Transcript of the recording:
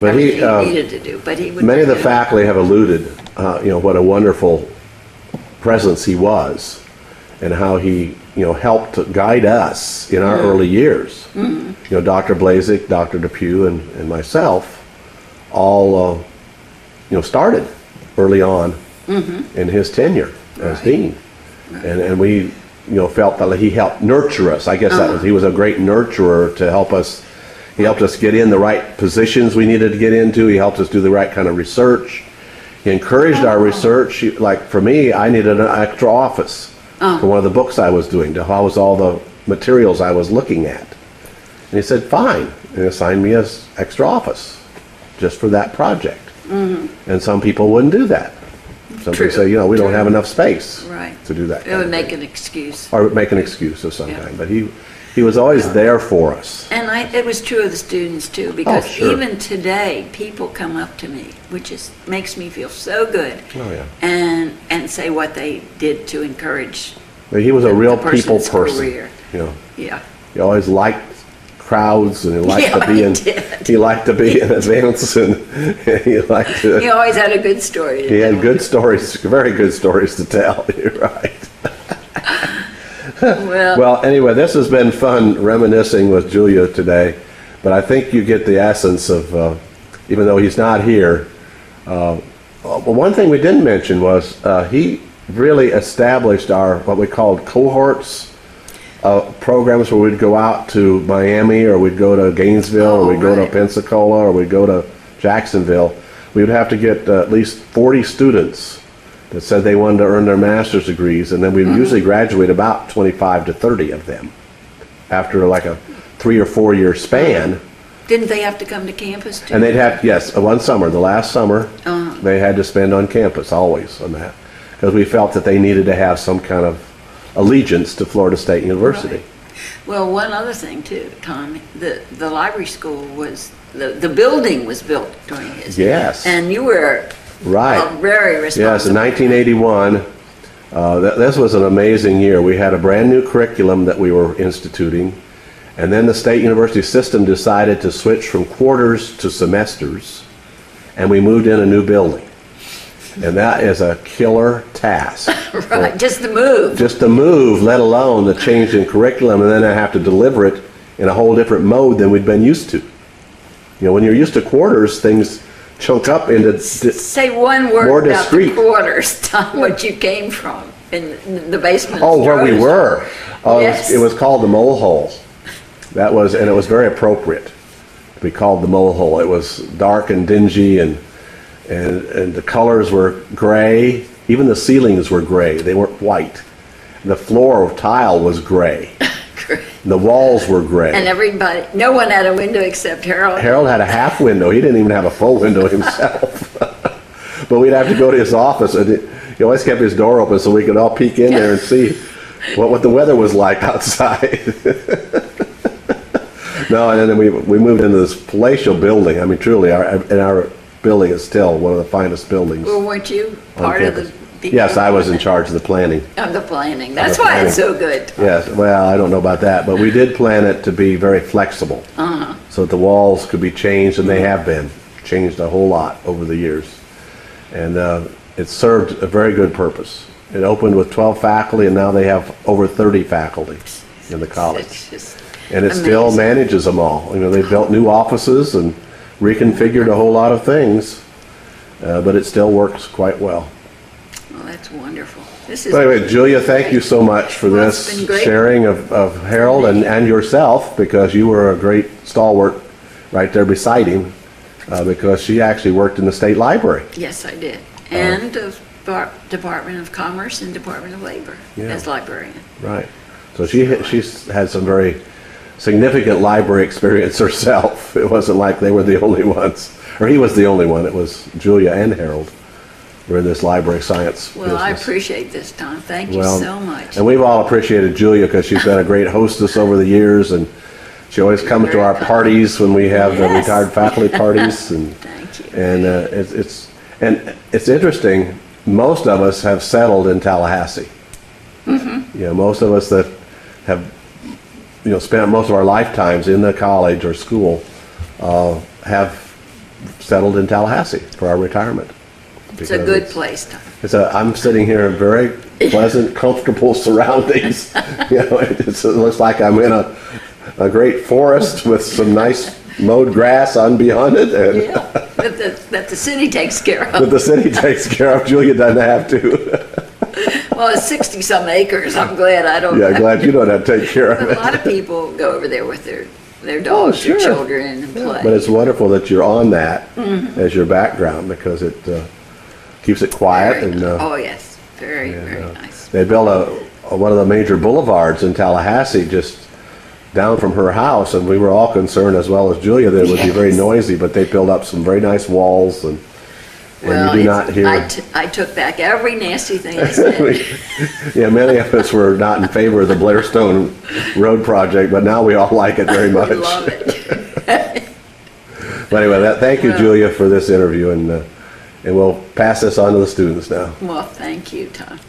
But everything he needed to do. But he would many of the do it. faculty have alluded, what a wonderful presence he was, and how he, helped guide us in our early years. Dr. Blazik, Dr. Depew, and myself all, started early on in his tenure as Right. dean, and we, felt that he helped nurture us. I guess he was a great nurturer to help us. He helped us get in the right positions we needed to get into. He helped us do the right kind of research. He encouraged our research. Like for me, I needed an extra office for one of the books I was doing to house all the materials I was looking at. And he said, fine, and assigned me as extra office just for that project. And some people wouldn't do that. Some people say, we don't have enough space to do that. It would make an excuse. Or make an excuse of some kind. But he was always there for us. And it was true of the students too, because sure. even today, people come up to me, which makes me feel so good. Oh, yeah. And say what they did to encourage. But he was a real the people person's person. career. Yeah. He always liked crowds, and he liked to be he in. did. He liked to be in advance, and he liked to. He always had a good story. He had good stories, very good stories to tell. You're right. Well, anyway, this has been fun reminiscing with Julia today, but I think you get the essence of, even though he's not here. One thing we didn't mention was he really established our what we called cohorts. Programs where we'd go out to Miami, or we'd go to Gainesville, or we'd go to Pensacola, or we'd go to Jacksonville. We would have to get at least 40 students that said they wanted to earn their master's degrees, and then we'd usually graduate about 25 to 30 of them after like a 3 or 4 year span. Didn't they have to come to campus too? And they'd have, yes, one summer, the last summer, they had to spend on campus always on that, because we felt that they needed to have some kind of allegiance to Florida State University. Right. Well, one other thing too, Tom, the library school was, the building was built during his. Yes. And you were very responsible. Yes, in 1981, this was an amazing year. We had a brand new curriculum that we were instituting, and then the State University system decided to switch from quarters to semesters, and we moved in a new building. And that is a killer task. Right, just the move. Just the move, let alone the change in curriculum, and then I have to deliver it in a whole different mode than we'd been used to. When you're used to quarters, things chunk up into Say one word more about discreet. the quarters, Tom, what you came from in the basement. Oh, where we were. Yes. It was called the Mole Hole. That was, and it was very appropriate to be called the Mole Hole. It was dark and dingy, and the colors were gray. Even the ceilings were gray. They weren't white. The floor of tile was gray. The walls were gray. And no one had a window except Harold. Harold had a half window. He didn't even have a full window himself. But we'd have to go to his office, and he always kept his door open so we could all peek in there and see what the weather was like outside. No, and then we moved into this palatial building. I mean, truly, our building is still one of the finest buildings. Well, weren't you part of the? Yes, I was in charge of the planning. Of the planning. That's why it's so good. Yes, well, I don't know about that, but we did plan it to be very flexible, so that the walls could be changed, and they have been changed a whole lot over the years. And it served a very good purpose. It opened with 12 faculty, and now they have over 30 faculty in the college. It's just And it amazing. still manages them all. They built new offices and reconfigured a whole lot of things, but it still works quite well. Well, that's wonderful. This is. But anyway, Julia, thank you so much for Well, it's this been great. sharing of Harold and yourself, because you were a great stalwart right there beside him, because she actually worked in the state library. Yes, I did. And of Department of Commerce and Department of Labor as librarian. Right. So she's had some very significant library experience herself. It wasn't like they were the only ones, or he was the only one. It was Julia and Harold were in this library science Well, I business. appreciate this, Tom. Thank you so much. And we've all appreciated Julia, because she's been a great hostess over the years, and she always comes to our parties when we have the Yes. retired faculty parties. And Thank you. and it's interesting. Most of us have settled in Tallahassee. Most of us that have spent most of our lifetimes in the college or school have settled in Tallahassee for our retirement. It's a good place, Tom. I'm sitting here in very pleasant, comfortable surroundings. You know, it looks like I'm in a great forest with some nice mowed grass on beyond it, and Yeah, that the city takes care that of. the city takes care of. Julia doesn't have to. Well, it's 60-some acres. I'm glad I don't. Yeah, glad you don't have to take care of But a it. lot of people go over there with their dogs, sure. their children, and play. But it's wonderful that you're on that as your background, because it keeps it quiet. Very And nice. Oh, yes, very nice. they built one of the major boulevards in Tallahassee just down from her house, and we were all concerned, as well as Julia, that it would be very Yes. noisy, but they built up some very nice walls, and Well, you do not hear. I took back every nasty thing I said. Yeah, many of us were not in favor of the Blairstone Road project, but now we all like it very much. We love it. But anyway, thank you, Julia, for this interview, and we'll pass this on to the students now. Well, thank you, Tom.